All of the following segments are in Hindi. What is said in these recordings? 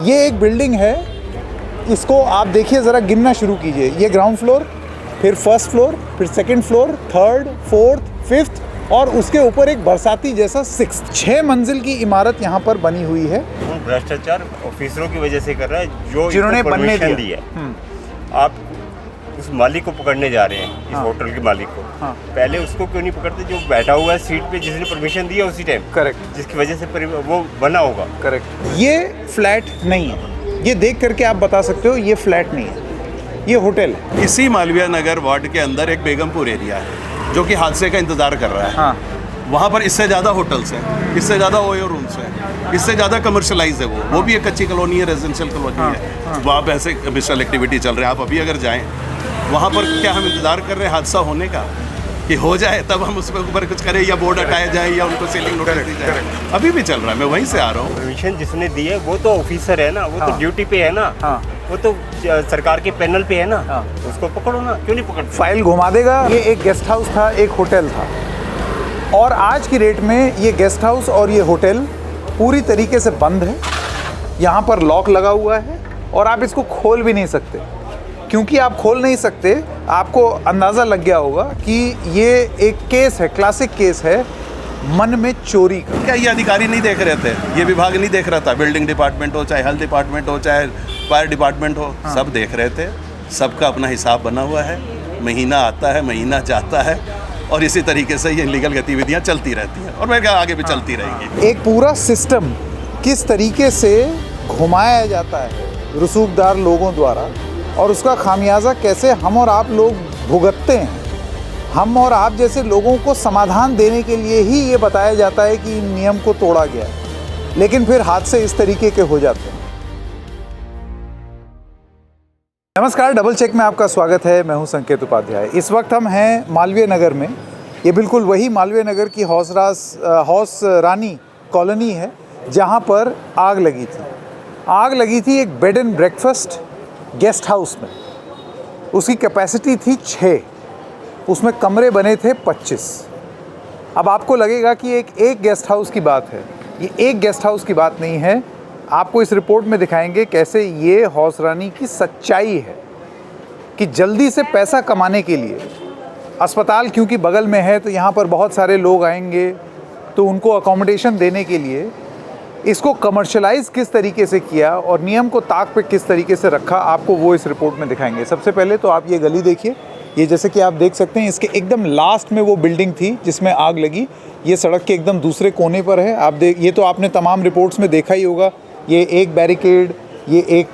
ये एक बिल्डिंग है, इसको आप देखिए ज़रा, गिनना शुरू कीजिए। ये ग्राउंड फ्लोर, फिर फर्स्ट फ्लोर, फिर second floor, third, fourth, fifth और उसके ऊपर एक बरसाती जैसा सिक्स्थ। 6 मंजिल की इमारत यहाँ पर बनी हुई है। भ्रष्टाचार ऑफिसरों की वजह से कर रहा है, जो जिन्होंने बनने परमिशन दी है। आप उस मालिक को पकड़ने जा रहे हैं, इस होटल के मालिक को। पहले उसको क्यों नहीं पकड़ते जो बैठा हुआ है सीट पे, जिसने परमिशन दी है उसी टाइम? करेक्ट। जिसकी वजह से वो बना होगा। करेक्ट। ये फ्लैट नहीं है, ये देख करके आप बता सकते हो ये फ्लैट नहीं है, ये होटल है। इसी मालवीय नगर वार्ड के अंदर एक बेगमपुर एरिया है जो कि हादसे का इंतजार कर रहा है। वहाँ पर इससे ज़्यादा होटल्स हैं, इससे ज़्यादा ओयो रूम्स हैं, इससे ज़्यादा कमर्शलाइज है। वो भी एक अच्छी कॉलोनी है, रेजिडेंशियल कॉलोनी है। वहाँ पर ऐसे कमर्शियल एक्टिविटी चल रही है। आप अभी अगर जाएँ वहाँ पर, क्या हम इंतज़ार कर रहे हैं हादसा होने का कि हो जाए तब हम उसके ऊपर कुछ करें, या बोर्ड हटाया जाए या उनको सीलिंग नोटिस दी जाए? अभी भी चल रहा है, मैं वहीं से आ रहा हूँ। परमिशन जिसने दी है वो तो ऑफिसर है ना, वो तो ड्यूटी पे है ना, वो तो सरकार के पैनल पे है ना, उसको पकड़ो ना, क्यों नहीं पकड़ते? फाइल घुमा देगा। ये एक गेस्ट हाउस था, एक होटल था, और आज की डेट में ये गेस्ट हाउस और ये होटल पूरी तरीके से बंद है। यहाँ पर लॉक लगा हुआ है और आप इसको खोल भी नहीं सकते। क्योंकि आप खोल नहीं सकते, आपको अंदाज़ा लग गया होगा कि ये एक केस है, क्लासिक केस है मन में चोरी का। क्या ये अधिकारी नहीं देख रहे थे? ये विभाग नहीं देख रहा था? बिल्डिंग डिपार्टमेंट हो, चाहे हेल्थ डिपार्टमेंट हो, चाहे फायर डिपार्टमेंट हो, सब देख रहे थे। सबका अपना हिसाब बना हुआ है, महीना आता है, महीना जाता है, और इसी तरीके से ये इलीगल गतिविधियाँ चलती रहती हैं, और मैं क्या आगे भी चलती रहेंगी। एक पूरा सिस्टम किस तरीके से घुमाया जाता है रसूखदार लोगों द्वारा, और उसका खामियाजा कैसे हम और आप लोग भुगतते हैं। हम और आप जैसे लोगों को समाधान देने के लिए ही ये बताया जाता है कि नियम को तोड़ा गया है, लेकिन फिर हादसे इस तरीके के हो जाते हैं। नमस्कार, डबल चेक में आपका स्वागत है। मैं हूं संकेत उपाध्याय। इस वक्त हम हैं मालवीय नगर में। ये बिल्कुल वही मालवीय नगर की हौस रानी कॉलोनी है जहां पर आग लगी थी। आग लगी थी एक bed and breakfast guest house में। उसकी कैपेसिटी थी 6, उसमें कमरे बने थे 25। अब आपको लगेगा कि एक गेस्ट हाउस की बात है। ये एक गेस्ट हाउस की बात नहीं है। आपको इस रिपोर्ट में दिखाएंगे कैसे ये हौस रानी की सच्चाई है कि जल्दी से पैसा कमाने के लिए, अस्पताल क्योंकि बगल में है तो यहाँ पर बहुत सारे लोग आएंगे, तो उनको अकोमोडेशन देने के लिए इसको कमर्शलाइज किस तरीके से किया और नियम को ताक पे किस तरीके से रखा, आपको वो इस रिपोर्ट में दिखाएंगे। सबसे पहले तो आप ये गली देखिए। ये जैसे कि आप देख सकते हैं, इसके एकदम लास्ट में वो बिल्डिंग थी जिसमें आग लगी। ये सड़क के एकदम दूसरे कोने पर है। आप ये तो आपने तमाम रिपोर्ट्स में देखा ही होगा। ये एक बैरिकेड, ये एक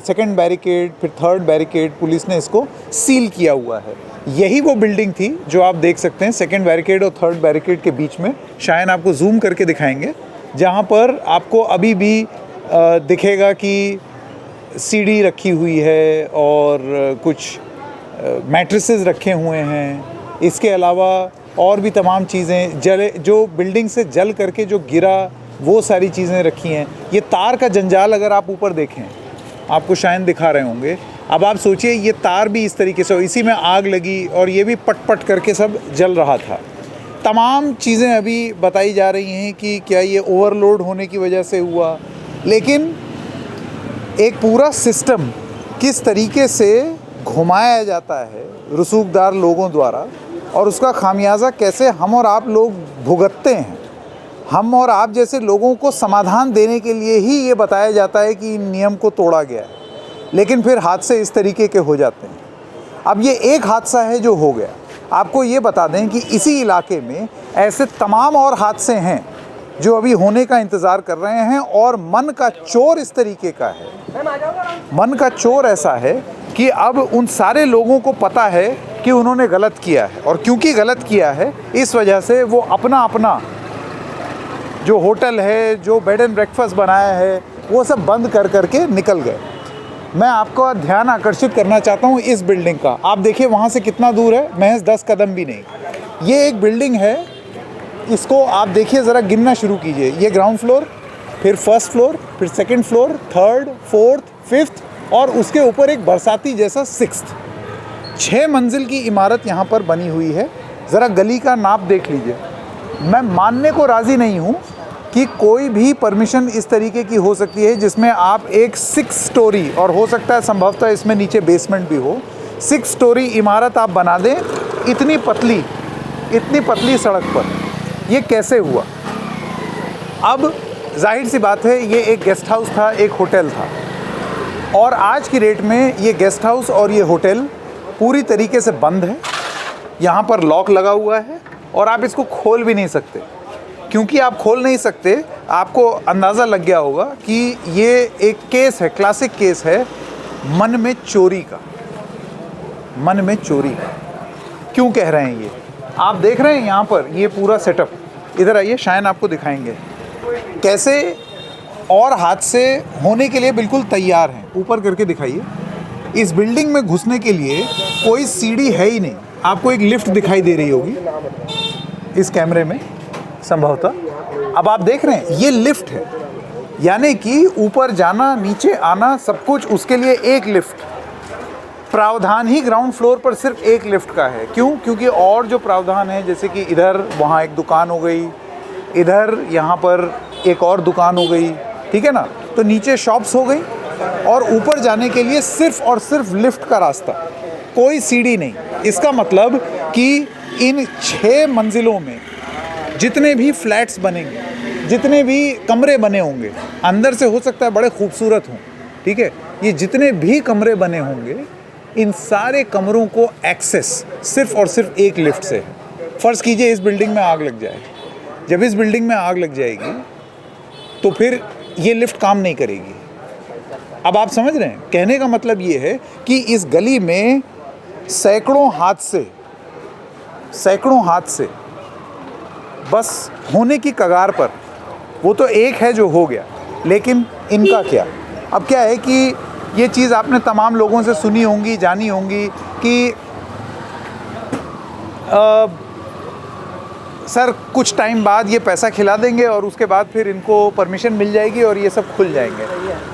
सेकंड बैरिकेड, फिर थर्ड बैरिकेड, पुलिस ने इसको सील किया हुआ है। यही वो बिल्डिंग थी जो आप देख सकते हैं सेकंड बैरिकेड और थर्ड बैरिकेड के बीच में। शायद आपको जूम करके दिखाएंगे, जहाँ पर आपको अभी भी दिखेगा कि सीढ़ी रखी हुई है और कुछ मैट्रेसेस रखे हुए हैं। इसके अलावा और भी तमाम चीज़ें जो बिल्डिंग से जल करके जो गिरा, वो सारी चीज़ें रखी हैं। ये तार का जंजाल अगर आप ऊपर देखें, आपको शायद दिखा रहे होंगे। अब आप सोचिए ये तार भी इस तरीके से, इसी में आग लगी और ये भी पट पट करके सब जल रहा था। तमाम चीज़ें अभी बताई जा रही हैं कि क्या ये ओवरलोड होने की वजह से हुआ, लेकिन एक पूरा सिस्टम किस तरीके से घुमाया जाता है रसूखदार लोगों द्वारा, और उसका खामियाजा कैसे हम और आप लोग भुगतते हैं। हम और आप जैसे लोगों को समाधान देने के लिए ही ये बताया जाता है कि नियम को तोड़ा गया है, लेकिन फिर हादसे इस तरीके के हो जाते हैं। अब ये एक हादसा है जो हो गया। आपको ये बता दें कि इसी इलाके में ऐसे तमाम और हादसे हैं जो अभी होने का इंतज़ार कर रहे हैं, और मन का चोर इस तरीके का है, मन का चोर ऐसा है कि अब उन सारे लोगों को पता है कि उन्होंने गलत किया है, और क्योंकि गलत किया है इस वजह से वो अपना अपना जो होटल है, जो बेड एंड ब्रेकफास्ट बनाया है, वो सब बंद कर करके निकल गए। मैं आपका ध्यान आकर्षित करना चाहता हूँ इस बिल्डिंग का। आप देखिए वहाँ से कितना दूर है, महज 10 कदम भी नहीं। ये एक बिल्डिंग है, इसको आप देखिए ज़रा, गिनना शुरू कीजिए। ये ग्राउंड फ्लोर, फिर फर्स्ट फ्लोर, फिर second floor, third, fourth, fifth और उसके ऊपर एक बरसाती जैसा सिक्स्थ। 6 मंजिल की इमारत यहाँ पर बनी हुई है। ज़रा गली का नाप देख लीजिए। मैं मानने को राज़ी नहीं हूँ कि कोई भी परमिशन इस तरीके की हो सकती है जिसमें आप एक 6 स्टोरी, और हो सकता है संभवतः इसमें नीचे बेसमेंट भी हो, 6 स्टोरी इमारत आप बना दें इतनी पतली सड़क पर। ये कैसे हुआ? अब जाहिर सी बात है, ये एक गेस्ट हाउस था, एक होटल था, और आज की डेट में ये गेस्ट हाउस और ये होटल पूरी तरीके से बंद है। यहाँ पर लॉक लगा हुआ है और आप इसको खोल भी नहीं सकते। क्योंकि आप खोल नहीं सकते, आपको अंदाज़ा लग गया होगा कि ये एक केस है, क्लासिक केस है मन में चोरी का। मन में चोरी का क्यों कह रहे हैं? ये आप देख रहे हैं यहाँ पर ये पूरा सेटअप। इधर आइए, शायन आपको दिखाएंगे कैसे, और हादसे होने के लिए बिल्कुल तैयार हैं। ऊपर करके दिखाइए। इस बिल्डिंग में घुसने के लिए कोई सीढ़ी है ही नहीं। आपको एक लिफ्ट दिखाई दे रही होगी इस कैमरे में संभवतः। अब आप देख रहे हैं ये लिफ्ट है, यानी कि ऊपर जाना, नीचे आना, सब कुछ उसके लिए एक लिफ्ट। प्रावधान ही ग्राउंड फ्लोर पर सिर्फ एक लिफ्ट का है। क्यों? क्योंकि और जो प्रावधान है, जैसे कि इधर वहाँ एक दुकान हो गई, इधर यहाँ पर एक और दुकान हो गई, ठीक है ना, तो नीचे शॉप्स हो गई, और ऊपर जाने के लिए सिर्फ और सिर्फ लिफ्ट का रास्ता, कोई सीढ़ी नहीं। इसका मतलब कि इन 6 मंजिलों में जितने भी फ्लैट्स बनेंगे, जितने भी कमरे बने होंगे, अंदर से हो सकता है बड़े खूबसूरत हों, ठीक है, ये जितने भी कमरे बने होंगे, इन सारे कमरों को एक्सेस सिर्फ और सिर्फ एक लिफ्ट से है। फ़र्ज़ कीजिए इस बिल्डिंग में आग लग जाए। जब इस बिल्डिंग में आग लग जाएगी तो फिर ये लिफ्ट काम नहीं करेगी। अब आप समझ रहे हैं? कहने का मतलब ये है कि इस गली में सैकड़ों हादसे बस होने की कगार पर। वो तो एक है जो हो गया, लेकिन इनका क्या? अब क्या है कि ये चीज़ आपने तमाम लोगों से सुनी होंगी, जानी होंगी कि सर कुछ टाइम बाद ये पैसा खिला देंगे और उसके बाद फिर इनको परमिशन मिल जाएगी और ये सब खुल जाएंगे।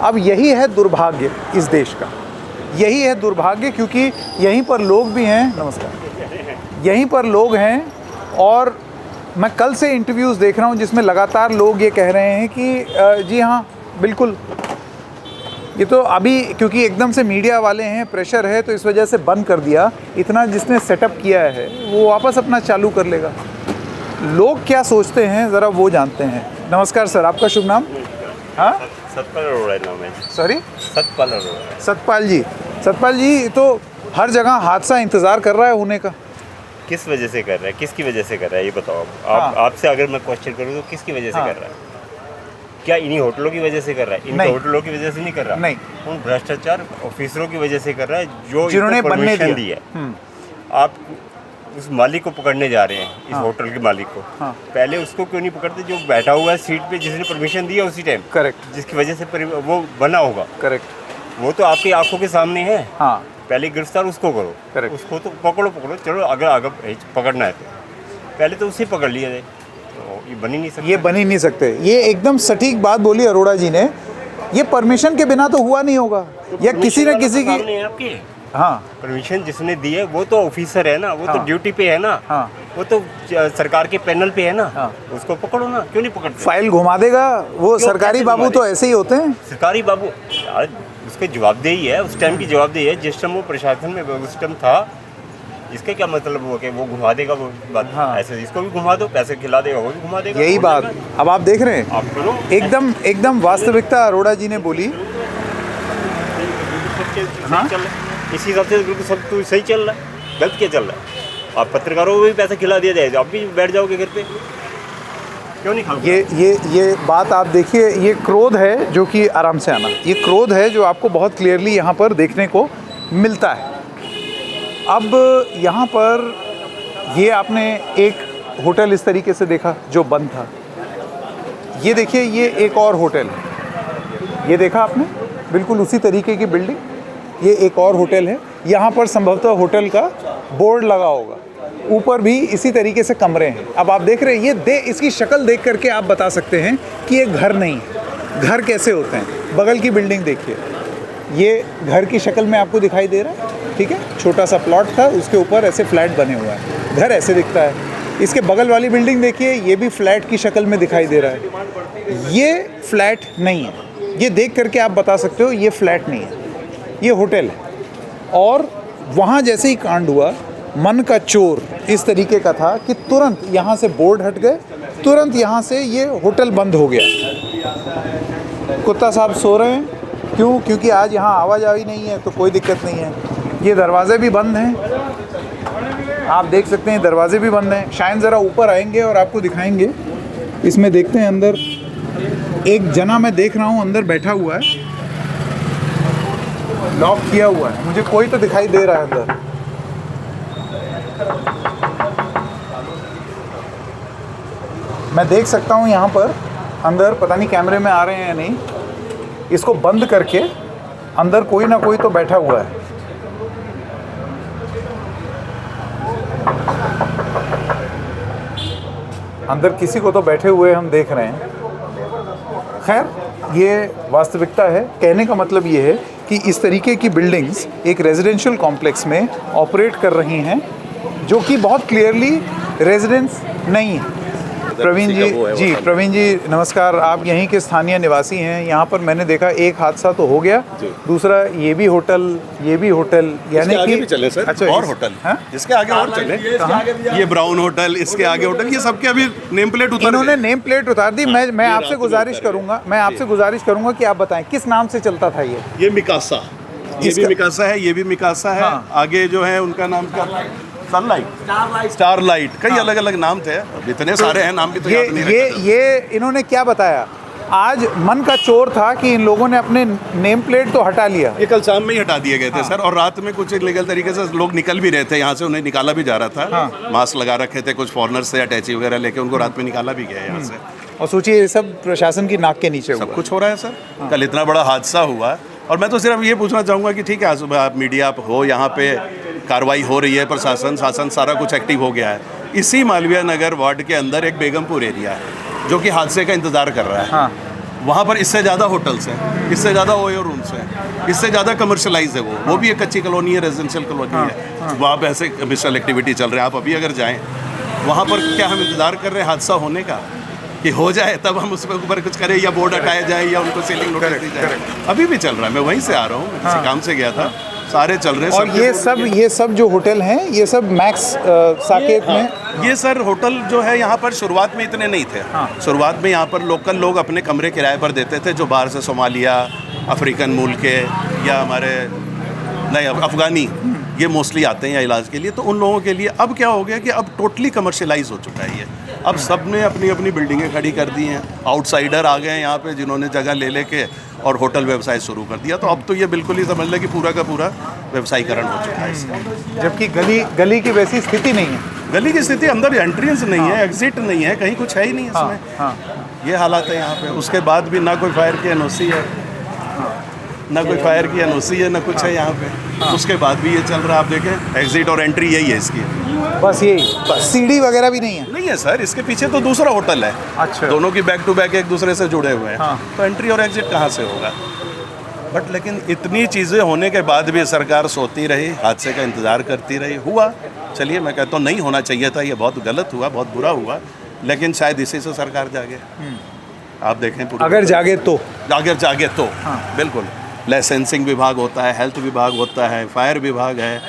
अब यही है दुर्भाग्य इस देश का, यही है दुर्भाग्य, क्योंकि यहीं पर लोग भी हैं, नमस्कार, यहीं पर लोग हैं। और मैं कल से इंटरव्यूज़ देख रहा हूँ जिसमें लगातार लोग ये कह रहे हैं कि जी हाँ बिल्कुल, ये तो अभी क्योंकि एकदम से मीडिया वाले हैं, प्रेशर है, तो इस वजह से बंद कर दिया। इतना जिसने सेटअप किया है वो वापस अपना चालू कर लेगा। लोग क्या सोचते हैं ज़रा वो जानते हैं। नमस्कार सर, आपका शुभ नाम? हाँ, सतपाल अरोड़ा नाम है। सॉरी, सतपाल अरोड़ा। सतपाल जी, तो हर जगह हादसा इंतज़ार कर रहा है होने का। किस वजह से कर रहा है, किसकी वजह से कर रहा है, ये बताओ आप। हाँ। आपसे अगर मैं क्वेश्चन करूँ तो किसकी वजह से हाँ। कर रहा है? क्या इन्हीं होटलों की वजह से कर रहा है? इन होटलों की वजह से नहीं कर रहा। नहीं, उन भ्रष्टाचार ऑफिसरों की वजह से कर रहा है जो जिन्होंने बनने परमिशन दी है। आप उस मालिक को पकड़ने जा रहे हैं, इस होटल के मालिक को। पहले उसको क्यों नहीं पकड़ते जो बैठा हुआ है सीट पे, जिसने परमिशन दी है उसी टाइम? करेक्ट, जिसकी वजह से वो बना होगा। करेक्ट, वो तो आपकी आंखों के सामने है। हाँ, पहले गिरफ्तार उसको करो। Correct. उसको तो पकड़ो, चलो अगर आगे पकड़ना है तो पहले तो उसे पकड़ लिया जाए। तो ये बन ही नहीं सकता। ये बन ही नहीं सकते। ये एकदम सटीक बात बोली अरोड़ा जी ने। ये परमिशन के बिना तो हुआ नहीं होगा, या किसी न किसी की। आपकी हाँ, परमिशन जिसने दी है वो तो ऑफिसर है ना, वो तो हाँ। ड्यूटी पे है ना। हाँ। वो तो सरकार के पैनल पे है ना। हाँ। उसको पकड़ो ना, क्यों नहीं पकड़ते? फाइल घुमा देगा वो। क्यों, सरकारी कैसे बाबू घुमा तो देगा? ऐसे ही होते हैं। सरकारी बाबू यार, उसके जवाबदेही है, उस टाइम की जवाबदेही है जिस टाइम वो प्रशासन में उस टाइम था। इसका क्या मतलब हुआ कि वो घुमा देगा वो बात? हाँ। ऐसे इसको भी घुमा दो, पैसे खिला देगा, वो भी घुमा देगा। यही छोड़ बात देगा। अब आप देख रहे हैं, आप करो एकदम वास्तविकता अरोड़ा जी ने बोली। हाँ? चल रहा है इसी हिसाब से बिल्कुल सब कुछ सही चल रहा है। गलत क्या चल रहा है? आप पत्रकारों को भी पैसा खिला दिया जाए, आप भी बैठ जाओगे घर पे, क्यों नहीं खाओगे? ये बात आप देखिए, ये क्रोध है जो कि आराम से आना, ये क्रोध है जो आपको बहुत क्लियरली यहाँ पर देखने को मिलता है। अब यहाँ पर ये आपने एक होटल इस तरीके से देखा जो बंद था। ये देखिए, ये एक और होटल है, ये देखा आपने, बिल्कुल उसी तरीके की बिल्डिंग। ये एक और होटल है, यहाँ पर संभवतः होटल का बोर्ड लगा होगा, ऊपर भी इसी तरीके से कमरे हैं। अब आप देख रहे हैं, ये इसकी शक्ल देख करके आप बता सकते हैं कि ये घर नहीं है। घर कैसे होते हैं? बगल की बिल्डिंग देखिए, ये घर की शक्ल में आपको दिखाई दे रहा है, ठीक है, छोटा सा प्लॉट था, उसके ऊपर ऐसे फ्लैट बने हुए हैं, घर ऐसे दिखता है। इसके बगल वाली बिल्डिंग देखिए, ये भी फ्लैट की शक्ल में दिखाई दे रहा है। ये फ्लैट नहीं है, ये देख करके आप बता सकते हो ये फ्लैट नहीं है, ये होटल है। और वहाँ जैसे ही कांड हुआ, मन का चोर इस तरीके का था कि तुरंत यहाँ से बोर्ड हट गए, तुरंत यहाँ से ये होटल बंद हो गया। कुत्ता साहब सो रहे हैं, क्यों? क्योंकि आज यहाँ आवाजाही नहीं है तो कोई दिक्कत नहीं है। ये दरवाजे भी बंद हैं, आप देख सकते हैं दरवाजे भी बंद हैं। शायद ज़रा ऊपर आएंगे और आपको दिखाएंगे। इसमें देखते हैं अंदर एक जना मैं देख रहा हूँ अंदर बैठा हुआ है, लॉक किया हुआ है, मुझे कोई तो दिखाई दे रहा है अंदर। मैं देख सकता हूँ यहाँ पर अंदर, पता नहीं कैमरे में आ रहे हैं या नहीं, इसको बंद करके अंदर कोई ना कोई तो बैठा हुआ है। अंदर किसी को तो बैठे हुए हम देख रहे हैं। खैर, ये वास्तविकता है। कहने का मतलब ये है कि इस तरीके की बिल्डिंग्स एक रेजिडेंशियल कॉम्प्लेक्स में ऑपरेट कर रही हैं, जो कि बहुत क्लियरली रेजिडेंस नहीं है। प्रवीण जी, प्रवीण जी नमस्कार। आप यहीं के स्थानीय निवासी हैं। यहाँ पर मैंने देखा एक हादसा तो हो गया, दूसरा ये भी होटल, यानी कि भी चले सर। अच्छा, और होटल है इसके आगे और चले, ये ब्राउन होटल, इसके आगे होटल, ये सबके अभी नेम प्लेट उतार, इन्होंने नेम प्लेट उतार दी। मैं आपसे गुजारिश करूंगा कि आप बताएं किस नाम से चलता था ये मिकासा, ये भी मिकासा है, ये भी मिकासा है। आगे जो है उनका नाम क्या, सनलाइट, स्टारलाइट, कई अलग अलग नाम थे। अब इतने सारे हैं, नाम भी तो याद नहीं रहते। ये इन्होंने क्या बताया? आज मन का चोर था कि इन लोगों ने अपने नेम प्लेट तो हटा लिया। ये कल शाम में ही हटा दिए गए थे सर, और रात में कुछ इलीगल तरीके से लोग निकल भी रहे थे यहाँ से, उन्हें निकाला भी जा रहा था। मास्क लगा रखे थे कुछ फॉरनर्स से, अटैची वगैरह लेके उनको रात में निकाला भी गया यहाँ से। और सोचिए ये सब प्रशासन की नाक के नीचे सब कुछ हो रहा है सर। कल इतना बड़ा हादसा हुआ, और मैं तो सिर्फ ये पूछना चाहूँगा कि ठीक है, सुबह आप मीडिया आप हो, यहाँ पे कार्रवाई हो रही है, प्रशासन शासन सारा कुछ एक्टिव हो गया है। इसी मालवीय नगर वार्ड के अंदर एक बेगमपुर एरिया है जो कि हादसे का इंतज़ार कर रहा है। वहाँ पर इससे ज़्यादा होटल्स हैं, इससे ज़्यादा ओयो रूम्स हैं, इससे ज़्यादा कमर्शलाइज है वो भी एक कच्ची कॉलोनी है, रेजिडेंशियल कॉलोनी है। वहाँ पर ऐसे कमर्शियल एक्टिविटी चल रही है। आप अभी अगर जाएँ वहाँ पर, क्या हम इंतज़ार कर रहे हैं हादसा होने का कि हो जाए तब हम उसके ऊपर कुछ करें, या बोर्ड हटाया जाए, या उनको सीलिंग नोटिस दी जाए? अभी भी चल रहा है। मैं वहीं से आ रहा हूँ, मैं किसी काम से गया था, सारे चल रहे हैं। और ये सब जो होटल हैं, ये सब मैक्स साकेत में। ये सर होटल जो है यहाँ पर शुरुआत में इतने नहीं थे। शुरुआत में यहाँ पर लोकल लोग अपने कमरे किराए पर देते थे, जो बाहर से सोमालिया, अफ्रीकन मूल के, या हमारे नहीं अफगानी, ये मोस्टली आते हैं यहाँ इलाज के लिए। तो उन लोगों के लिए अब क्या हो गया कि अब टोटली कमर्शियलाइज हो चुका है ये। अब सब ने अपनी अपनी बिल्डिंगें खड़ी कर दी हैं, आउटसाइडर आ गए हैं यहाँ पे, जिन्होंने जगह ले लेके और होटल व्यवसाय शुरू कर दिया। तो अब तो ये बिल्कुल ही समझ लें कि पूरा का पूरा व्यवसायीकरण हो चुका है इसका। जबकि गली की वैसी स्थिति नहीं है। गली की स्थिति, अंदर एंट्रेंस नहीं है, एग्जिट नहीं है, कहीं कुछ है ही नहीं इसमें। ये हालात है यहाँ पे। उसके बाद भी ना कोई फायर की एनओसी है, ना कोई फायर की एनओसी है, ना कुछ है यहाँ पे। उसके बाद भी ये चल रहा है। आप देखें, एग्जिट और एंट्री यही है इसकी, बस यही, सीढ़ी वगैरह भी नहीं है। नहीं है सर, इसके पीछे तो दूसरा होटल है। अच्छा, दोनों की बैक टू बैक एक दूसरे से जुड़े हुए हैं। तो एंट्री और एग्जिट कहाँ से होगा? बट लेकिन इतनी चीज़ें होने के बाद भी सरकार सोती रही, हादसे का इंतज़ार करती रही। हुआ, चलिए मैं कहता हूँ नहीं होना चाहिए था, ये बहुत गलत हुआ, बहुत बुरा हुआ, लेकिन शायद इसी से सरकार जागे। आप देखें, अगर जागे तो बिल्कुल। लाइसेंसिंग विभाग होता है, हेल्थ विभाग होता है, फायर विभाग है,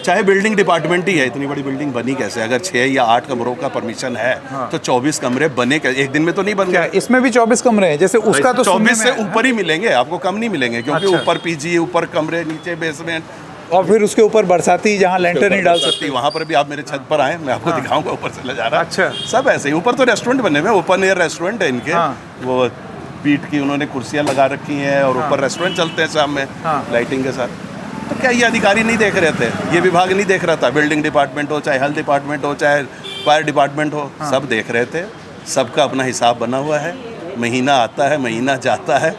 चाहे बिल्डिंग डिपार्टमेंट ही है। इतनी बड़ी बिल्डिंग बनी कैसे? अगर 6 या 8 कमरों का परमिशन है तो 24 कमरे बने कैसे? एक दिन में तो नहीं बन गया। इसमें भी 24 कमरे हैं, जैसे उसका तो 24 से ऊपर ही मिलेंगे आपको, कम नहीं मिलेंगे, क्योंकि ऊपर पीजी, ऊपर कमरे, नीचे बेसमेंट, और फिर उसके ऊपर बरसाती जहाँ लेंटर नहीं डाल सकती, वहाँ पर भी आप मेरे छत पर आए, मैं आपको दिखाऊंगा ऊपर से ले जा रहा है। अच्छा, सब ऐसे ही। ऊपर तो रेस्टोरेंट बने हुए, ओपन एयर रेस्टोरेंट है इनके। वो पीठ की उन्होंने कुर्सियाँ लगा रखी हैं, और ऊपर रेस्टोरेंट चलते हैं शाम में लाइटिंग के साथ। तो क्या ये अधिकारी नहीं देख रहे थे? ये विभाग नहीं देख रहा था? बिल्डिंग डिपार्टमेंट हो, चाहे हेल्थ डिपार्टमेंट हो, चाहे फायर डिपार्टमेंट हो, सब देख रहे थे। सबका अपना हिसाब बना हुआ है, महीना आता है, महीना जाता है,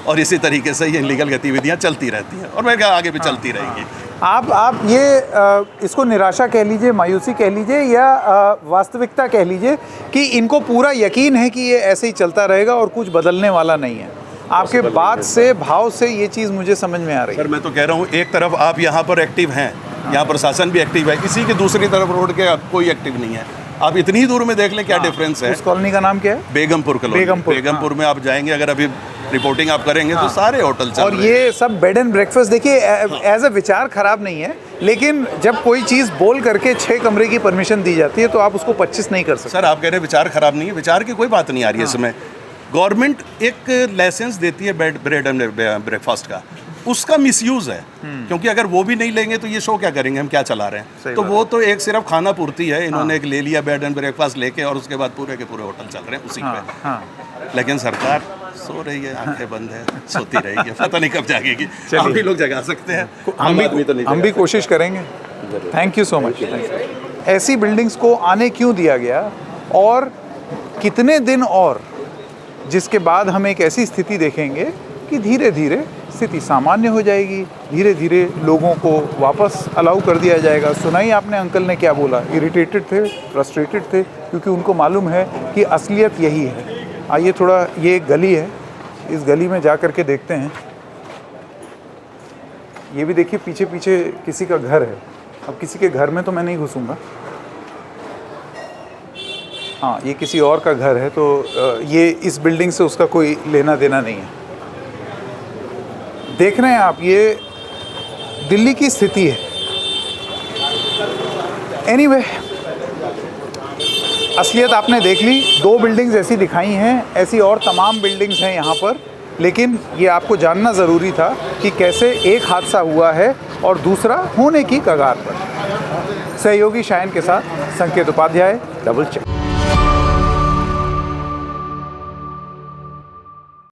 और इसी तरीके से ये इलीगल गतिविधियाँ चलती रहती हैं, और मैं क्या आगे भी चलती रहेंगी। आप ये इसको निराशा कह लीजिए, मायूसी कह लीजिए, या वास्तविकता कह लीजिए कि इनको पूरा यकीन है कि ये ऐसे ही चलता रहेगा और कुछ बदलने वाला नहीं है। आपके बात से, भाव से ये चीज़ मुझे समझ में आ रही है। सर मैं तो कह रहा हूँ, एक तरफ आप यहाँ पर एक्टिव हैं, यहाँ प्रशासन भी एक्टिव है, किसी की दूसरी तरफ रोड के कोई एक्टिव नहीं है। आप इतनी ही दूर में देख लें क्या डिफरेंस है। उस कॉलोनी का नाम क्या है? बेगमपुर कॉलोनी। बेगमपुर, बेगमपुर में आप जाएंगे, अगर अभी रिपोर्टिंग आप करेंगे तो सारे होटल चल और रहे हैं। ये सब बेड एंड ब्रेकफास्ट। देखिए, एज अ विचार खराब नहीं है, लेकिन जब कोई चीज़ बोल करके 6 कमरे की परमिशन दी जाती है तो आप उसको 25 नहीं कर सकते। सर आप कह रहे हैं विचार खराब नहीं है, विचार की कोई बात नहीं आ रही है इसमें। गवर्नमेंट एक लाइसेंस देती है ब्रेड एंड ब्रेकफास्ट का, उसका मिसयूज है, क्योंकि अगर वो भी नहीं लेंगे तो ये शो क्या करेंगे, हम क्या चला रहे हैं। तो वो तो एक सिर्फ खाना पूर्ति है, इन्होंने एक ले लिया बेड एंड ब्रेकफास्ट लेके, और उसके बाद पूरे के पूरे होटल चल रहे हैं उसी पे। लेकिन सरकार सो रही है, आंखें बंद है, सोती रहेगी, पता नहीं कब जागेगी। हम भी लोग जगा सकते हैं, हम भी कोशिश करेंगे। Thank you so much. ऐसी बिल्डिंग्स को आने क्यों दिया गया, और कितने दिन और जिसके बाद हम एक ऐसी स्थिति देखेंगे कि धीरे धीरे स्थिति सामान्य हो जाएगी, धीरे धीरे लोगों को वापस अलाउ कर दिया जाएगा। सुनाई आपने अंकल ने क्या बोला, इरिटेटेड थे, फ्रस्ट्रेटेड थे, क्योंकि उनको मालूम है कि असलियत यही है। आइए थोड़ा, ये एक गली है, इस गली में जा कर के देखते हैं। ये भी देखिए, पीछे पीछे किसी का घर है। अब किसी के घर में तो मैं नहीं घुसूंगा, हाँ ये किसी और का घर है, तो ये इस बिल्डिंग से उसका कोई लेना देना नहीं है। देख रहे हैं आप, ये दिल्ली की स्थिति है। एनीवे, असलियत आपने देख ली। 2 बिल्डिंग्स ऐसी दिखाई हैं, ऐसी और तमाम बिल्डिंग्स हैं यहाँ पर, लेकिन ये आपको जानना ज़रूरी था कि कैसे एक हादसा हुआ है और दूसरा होने की कगार पर। सहयोगी शायन के साथ संकेत उपाध्याय, डबल चेक।